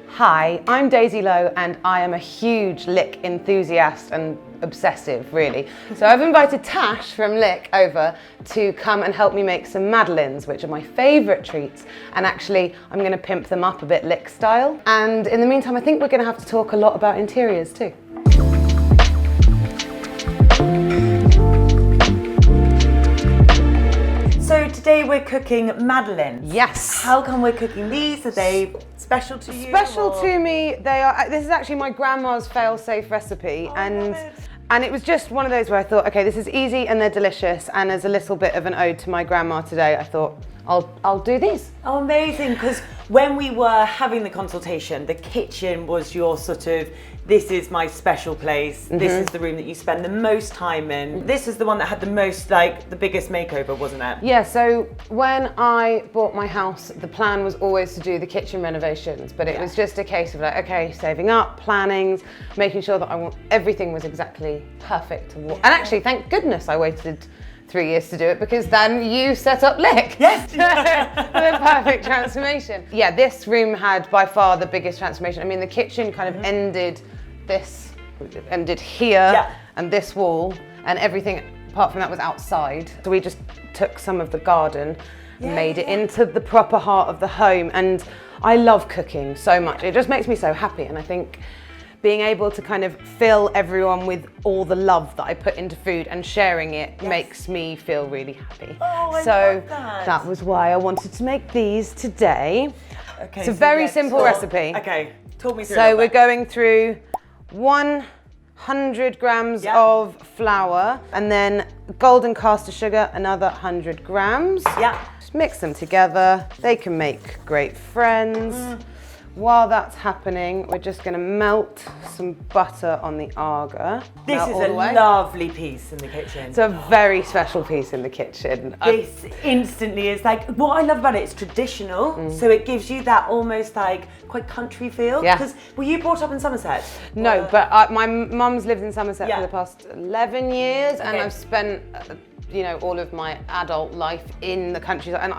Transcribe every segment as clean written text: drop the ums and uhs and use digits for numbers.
Hi, I'm Daisy Lowe and I am a huge Lick enthusiast and obsessive, really. So I've invited Tash from Lick over to come and help me make some Madeleines, which are my favourite treats. And actually, I'm going to pimp them up a bit Lick style. And in the meantime, I think we're going to have to talk a lot about interiors too. So today we're cooking Madeleines. Yes. How come we're cooking these? Are they special to you? Special to me. They are. This is actually my grandma's fail-safe recipe, and it was just one of those where I thought, okay, this is easy and they're delicious, and as a little bit of an ode to my grandma today, I thought I'll do these. Oh, amazing! Because when we were having the consultation, the kitchen was your sort of, this is my special place. This is the room that you spend the most time in. This is the one that had the most, like, the biggest makeover, wasn't it? Yeah, so when I bought my house, the plan was always to do the kitchen renovations, but it was just a case of like, okay, saving up, plannings, making sure that everything was exactly perfect. And actually, thank goodness I waited 3 years to do it, because then you set up Lick. Yes! The perfect transformation. Yeah, this room had by far the biggest transformation. I mean, the kitchen kind of ended here and this wall, and everything apart from that was outside. So we just took some of the garden and made it into the proper heart of the home. And I love cooking so much. It just makes me so happy. And I think being able to kind of fill everyone with all the love that I put into food and sharing it makes me feel really happy. Oh, I so love that was why I wanted to make these today. Okay, it's a very simple recipe. Okay, talk me through it. So we're going through 100 grams of flour, and then golden caster sugar, another 100 grams. Yeah. Just mix them together. They can make great friends. While that's happening, we're just going to melt some butter on the Aga. This is a lovely piece in the kitchen. It's a very special piece in the kitchen. This instantly is like, what I love about it is traditional, so it gives you that almost like quite country feel. Yeah. Because were you brought up in Somerset? No, but my mum's lived in Somerset for the past 11 years, and I've spent, all of my adult life in the countryside. And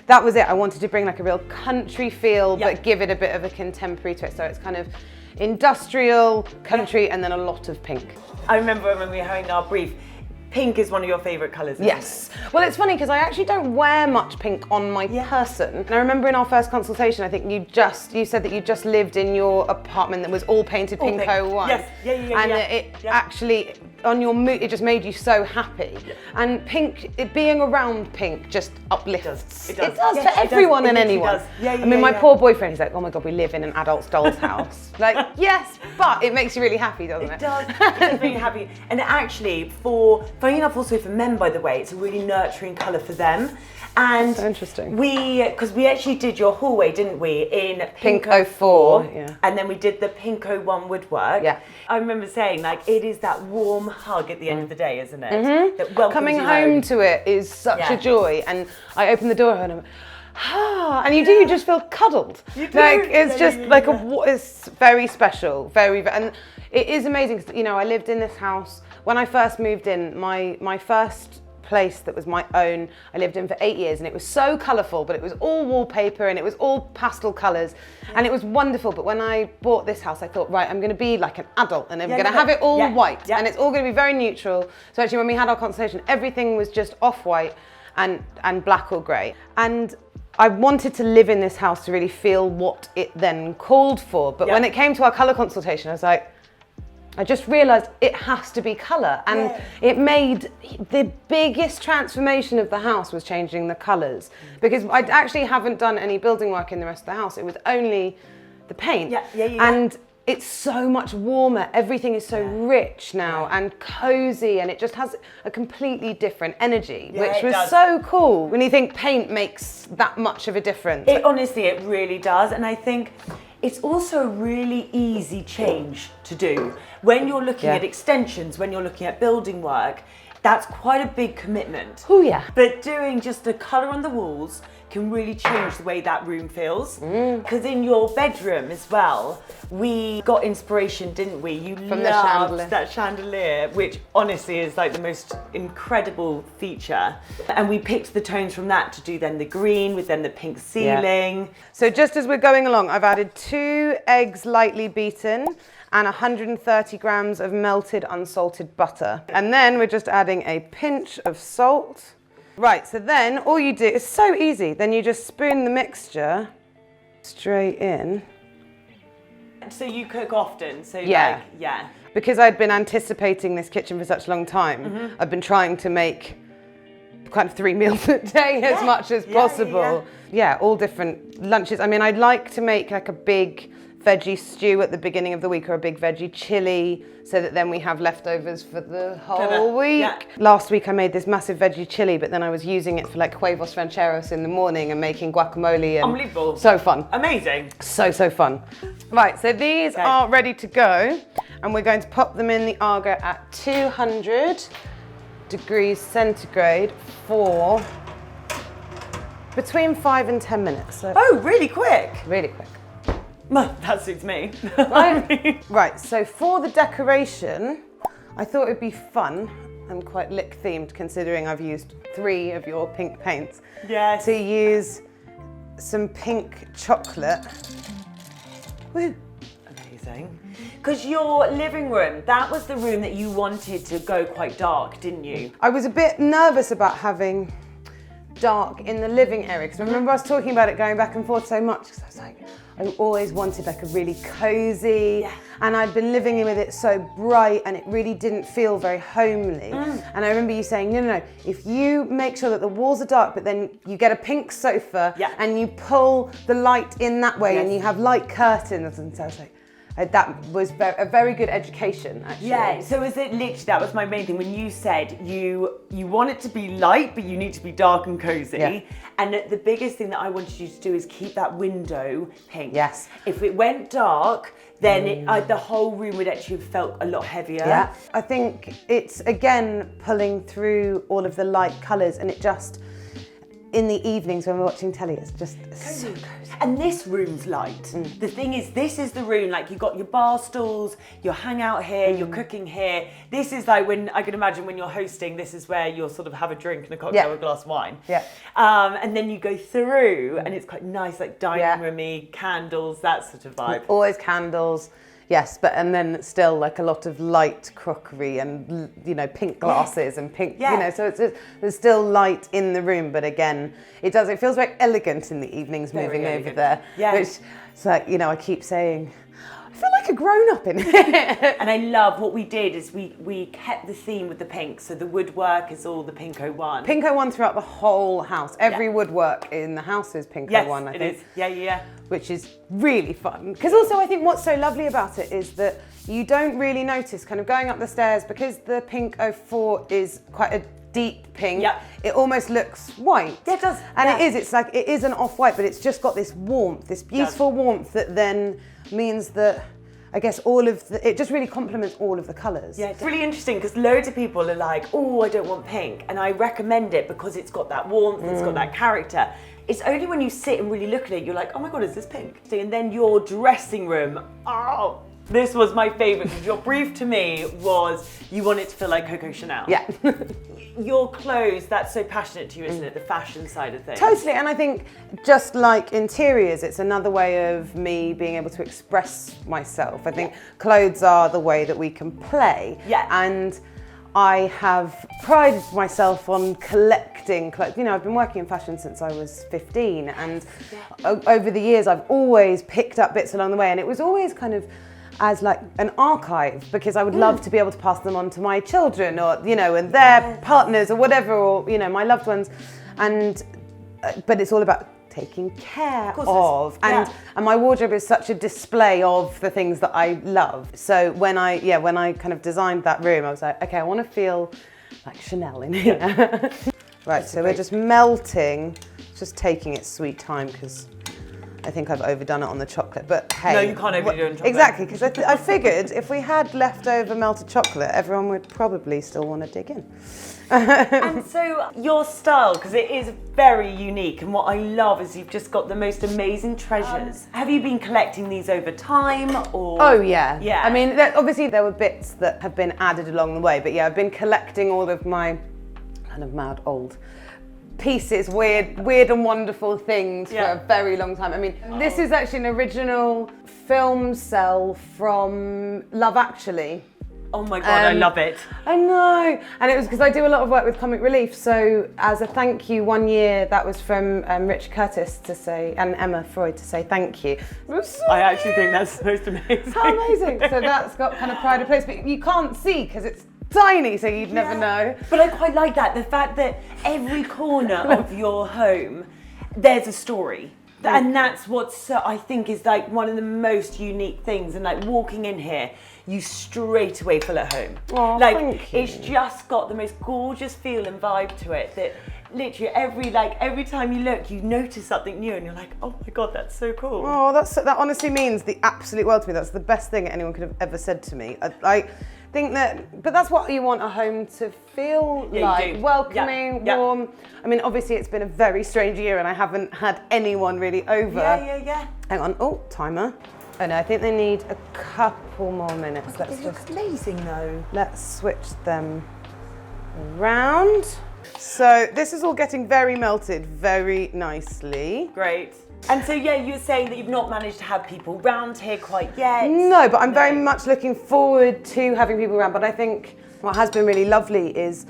that was it. I wanted to bring like a real country feel, but give it a bit of a contemporary twist. So it's kind of industrial, country, and then a lot of pink. I remember when we were having our brief, pink is one of your favourite colours, isn't it? Well, it's funny because I actually don't wear much pink on my person. And I remember in our first consultation, I think you said that you just lived in your apartment that was all painted pinko white. Yes, and it actually, on your mood, it just made you so happy. And pink, being around pink just uplifts. It does for everyone and anyone. I mean, my poor boyfriend, he's like, oh my God, we live in an adult doll's house. Like, yes, but it makes you really happy, doesn't it? It does. It does make you happy. And actually, funny enough, also for men, by the way, it's a really nurturing colour for them. And so interesting. Because we actually did your hallway, didn't we, in Pinko 4, and then we did the Pinko 1 woodwork. Yeah. I remember saying, like, it is that warm hug at the end of the day, isn't it? That welcomes Coming you home to it is such a joy, and I open the door and I'm and you just feel cuddled. You do. Like it's it's very special, and it is amazing because I lived in this house when I first moved in. My first place that was my own, I lived in for 8 years, and it was so colourful, but it was all wallpaper and it was all pastel colours, and it was wonderful. But when I bought this house, I thought, right, I'm going to be like an adult, and I'm going to have it all white, and it's all going to be very neutral. So actually, when we had our consultation, everything was just off-white and black or grey, and I wanted to live in this house to really feel what it then called for. But when it came to our colour consultation, I was like, I just realised it has to be colour, and it made the biggest transformation of the house was changing the colours, because I actually haven't done any building work in the rest of the house. It was only the paint, and it's so much warmer. Everything is so rich now and cosy, and it just has a completely different energy, which was so cool. When you think paint makes that much of a difference. Honestly, it really does, and I think it's also a really easy change to do. When you're looking at extensions, when you're looking at building work, that's quite a big commitment. Oh yeah. But doing just the colour on the walls, can really change the way that room feels. Because in your bedroom as well, we got inspiration, didn't we? You From loved the that chandelier, which honestly is like the most incredible feature. And we picked the tones from that to do then the green with then the pink ceiling. So just as we're going along, I've added 2 eggs lightly beaten and 130 grams of melted unsalted butter. And then we're just adding a pinch of salt. Right, so then all you do, it's so easy, then you just spoon the mixture straight in. So you cook often, so Yeah. yeah. Because I'd been anticipating this kitchen for such a long time, I've been trying to make kind of 3 meals a day as much as possible. Yeah, all different lunches. I mean, I'd like to make like a big veggie stew at the beginning of the week or a big veggie chili so that then we have leftovers for the whole week. Yeah. Last week I made this massive veggie chili, but then I was using it for like huevos rancheros in the morning and making guacamole. And Unbelievable. so fun. Amazing. So fun. Right, so these are ready to go and we're going to pop them in the Argo at 200 degrees centigrade for between 5 and 10 minutes. So Oh, really quick. really quick. That suits me. Right. Right, so for the decoration, I thought it'd be fun and quite lick themed considering I've used 3 of your pink paints. Yes. To use some pink chocolate. Woo. Amazing. Because your living room, that was the room that you wanted to go quite dark, didn't you? I was a bit nervous about having dark in the living area because remember I was talking about it going back and forth so much because I was like, I always wanted like a really cozy and I'd been living with it so bright and it really didn't feel very homely. And I remember you saying, no, if you make sure that the walls are dark but then you get a pink sofa and you pull the light in that way and you have light curtains, and so I was like, that was a very good education, actually. Yeah, so is it literally, that was my main thing, when you said you want it to be light, but you need to be dark and cozy. Yeah. And the biggest thing that I wanted you to do is keep that window pink. Yes. If it went dark, then the whole room would actually have felt a lot heavier. Yeah, I think it's, again, pulling through all of the light colours and it just, in the evenings when we're watching telly, it's just so cozy. And this room's light. The thing is, this is the room, like you've got your bar stools, your hangout here, you're cooking here. This is like when, I can imagine when you're hosting, this is where you'll sort of have a drink and a cocktail or a glass of wine. Yeah. And then you go through and it's quite nice, like dining roomy, candles, that sort of vibe. Always candles. Yes, and then still like a lot of light crockery and, you know, pink glasses and pink, you know, so there's still light in the room, but again, it feels very elegant in the evenings moving over there. Yeah. Which, it's like, you know, I keep saying, I feel like a grown-up in here. And I love what we did is we kept the theme with the pink, so the woodwork is all the pink 01. Pink 01 throughout the whole house. Every woodwork in the house is pink 01, I think. Yes, it is. Yeah. Which is really fun. Because also I think what's so lovely about it is that you don't really notice kind of going up the stairs because the pink 04 is quite a deep pink. It almost looks white. Yeah, it does. And it is an off-white, but it's just got this warmth, this beautiful warmth that then means that I guess it just really complements all of the colours. Yeah, it's really interesting because loads of people are like, oh, I don't want pink. And I recommend it because it's got that warmth, it's got that character. It's only when you sit and really look at it, you're like, oh my God, is this pink? And then your dressing room, this was my favourite because your brief to me was you want it to feel like Coco Chanel. Yeah. Your clothes, that's so passionate to you, isn't it? The fashion side of things. Totally, and I think just like interiors, it's another way of me being able to express myself. I think clothes are the way that we can play. Yeah. And I have prided myself on collecting clothes. You know, I've been working in fashion since I was 15, and over the years I've always picked up bits along the way, and it was always kind of as like an archive because I would love to be able to pass them on to my children or, you know, and their partners or whatever, or, you know, my loved ones. And, but it's all about taking care of. And my wardrobe is such a display of the things that I love. So when I kind of designed that room, I was like, okay, I want to feel like Chanel in here. Right, so we're just melting, just taking its sweet time because I think I've overdone it on the chocolate, but hey. No, you can't overdo it on chocolate. Exactly, because I figured if we had leftover melted chocolate, everyone would probably still want to dig in. And so your style, because it is very unique, and what I love is you've just got the most amazing treasures. Have you been collecting these over time, or? Oh yeah. Yeah. I mean, obviously there were bits that have been added along the way, but yeah, I've been collecting all of my kind of mad old pieces, weird and wonderful things for a very long time. I mean, this is actually an original film cell from Love Actually. Oh my God, I love it. I know. And it was because I do a lot of work with Comic Relief. So as a thank you, one year, that was from Rich Curtis to say, and Emma Freud to say thank you. I actually think that's most amazing. How amazing. So that's got kind of pride of place, but you can't see because it's tiny, so you'd never know. But I quite like that, the fact that every corner of your home, there's a story. And that's what I think is like one of the most unique things. And like walking in here, you straight away feel at home. Oh, like thank you. It's just got the most gorgeous feel and vibe to it that literally every time you look, you notice something new and you're like, oh my God, that's so cool. Oh, that honestly means the absolute world to me. That's the best thing anyone could have ever said to me. I think that, but that's what you want a home to feel like, welcoming, warm. I mean, obviously it's been a very strange year and I haven't had anyone really over. Yeah. Hang on, oh, timer. Oh no, I think they need a couple more minutes. They look amazing though. Let's switch them around. So this is all getting very melted very nicely. Great. And so yeah, you were saying that you've not managed to have people round here quite yet. No, but I'm very much looking forward to having people around. But I think what has been really lovely is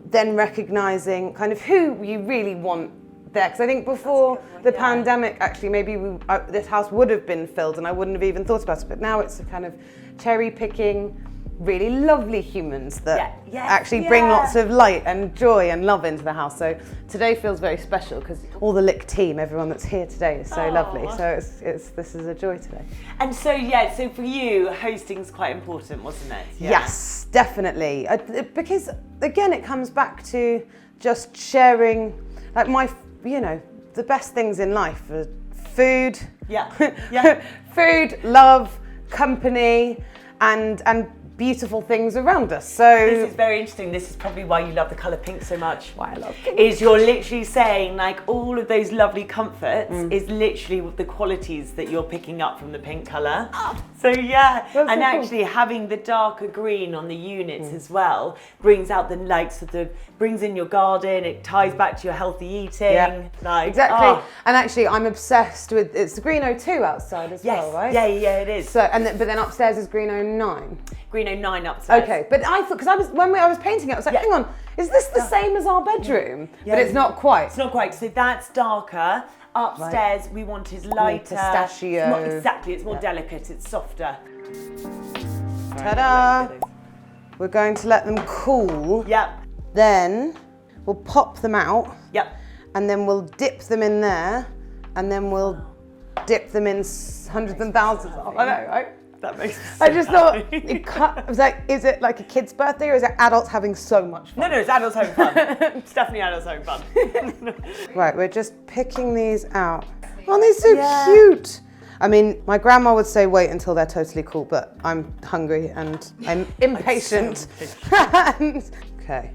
then recognising kind of who you really want there. Because I think before the pandemic, actually, maybe this house would have been filled and I wouldn't have even thought about it. But now it's a kind of cherry picking, really lovely humans that actually bring lots of light and joy and love into the house. So today feels very special because all the Lick team, everyone that's here today is so lovely. So this is a joy today. And so so for you, hosting's quite important, wasn't it? Yeah. Yes, definitely. Because again, it comes back to just sharing, like the best things in life are food, food, love, company, and beautiful things around us. So this is very interesting. This is probably why you love the colour pink so much. Why I love pink. Is you're literally saying like all of those lovely comforts is literally the qualities that you're picking up from the pink colour. So That's and so actually having the darker green on the units as well brings out the brings in your garden. It ties back to your healthy eating. Yeah, exactly. And actually, I'm obsessed with it's the green 02 outside as well, right? Yeah, it is. So but then upstairs is green 09. Green 09 upstairs. Okay, but I thought because when I was painting it, I was like, hang on, is this the same as our bedroom? But it's not quite. It's not quite. So that's darker. Upstairs, we wanted lighter. Pistachio. Exactly. It's more delicate. It's softer. Ta-da! We're going to let them cool. Yep. Then we'll pop them out. Yep. And then we'll dip them in there, and then we'll dip them in hundreds and thousands. I know, right? That makes sense. I just thought, I was like, is it like a kid's birthday or is it adults having so much fun? No, it's adults having fun. It's definitely adults having fun. Right, we're just picking these out. Oh, they're so cute. I mean, my grandma would say wait until they're totally cool, but I'm hungry and I'm impatient. Okay.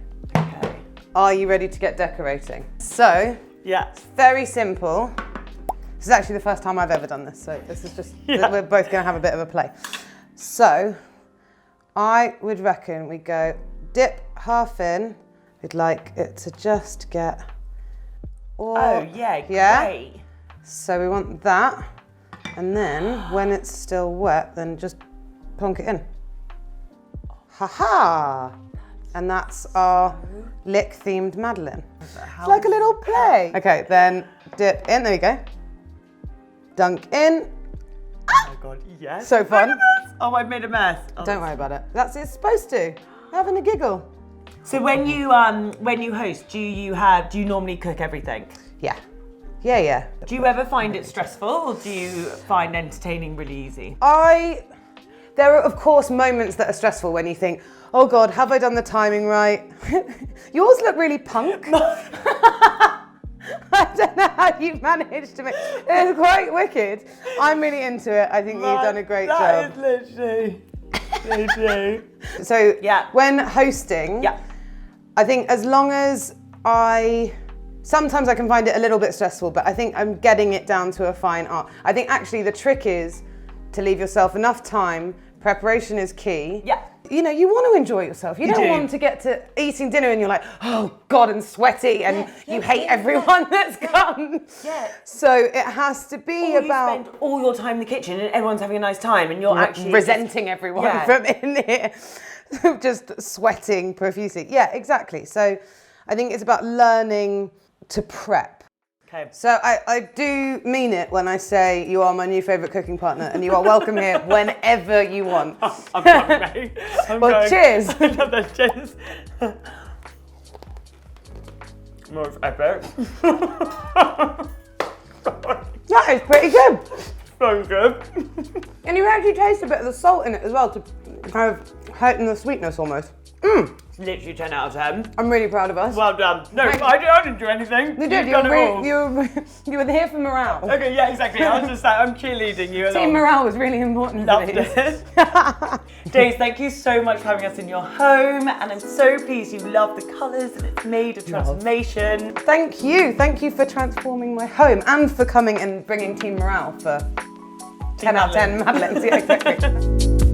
Are you ready to get decorating? So, it's very simple. This is actually the first time I've ever done this, so this is just, we're both going to have a bit of a play. So, I would reckon we go dip half in. We'd like it to just get great. So we want that, and then when it's still wet, then just plonk it in. Ha-ha! And that's our Lick-themed Madeleine. It's like a little play. Okay, then dip in, there you go. Dunk in. Oh my God, yes. So fun. Oh, I've made a mess. Don't worry about it. It's supposed to. Having a giggle. So when you host, do you normally cook everything? Yeah. Do you ever find it stressful, or do you find entertaining really easy? There are of course moments that are stressful when you think, oh God, have I done the timing right? Yours look really punk. I don't know how you managed to make it. It's quite wicked. I'm really into it. I think you've done a great job. That is literally. So Yeah. when hosting, Yeah. I think as long as sometimes I can find it a little bit stressful, but I think I'm getting it down to a fine art. I think actually the trick is to leave yourself enough time. Preparation is key. Yeah. You know, you want to enjoy yourself. You don't want to get to eating dinner and you're like, oh God, and sweaty, and you hate everyone that's come. Yeah. So it has to be about... You spend all your time in the kitchen and everyone's having a nice time and you're actually... resenting everyone from in here. Just sweating profusely. Yeah, exactly. So I think it's about learning to prep. Okay. So I do mean it when I say you are my new favourite cooking partner and you are welcome here whenever you want. I'm coming, mate. Well, cheers. I love that, cheers. More of epic. That is pretty good. So good. And you actually taste a bit of the salt in it as well to kind of heighten the sweetness almost. Literally 10 out of 10. I'm really proud of us. Well done. No, I didn't do anything. You did. You've done it all. You were here for morale. Okay, yeah, exactly. I was just like, I'm cheerleading you along. Team morale was really important. Loved it. Daisy, thank you so much for having us in your home, and I'm so pleased you love the colours and it's made a transformation. Thank you. Thank you for transforming my home and for coming and bringing team morale for 10 out of 10 Madeleine's. Yeah, exactly.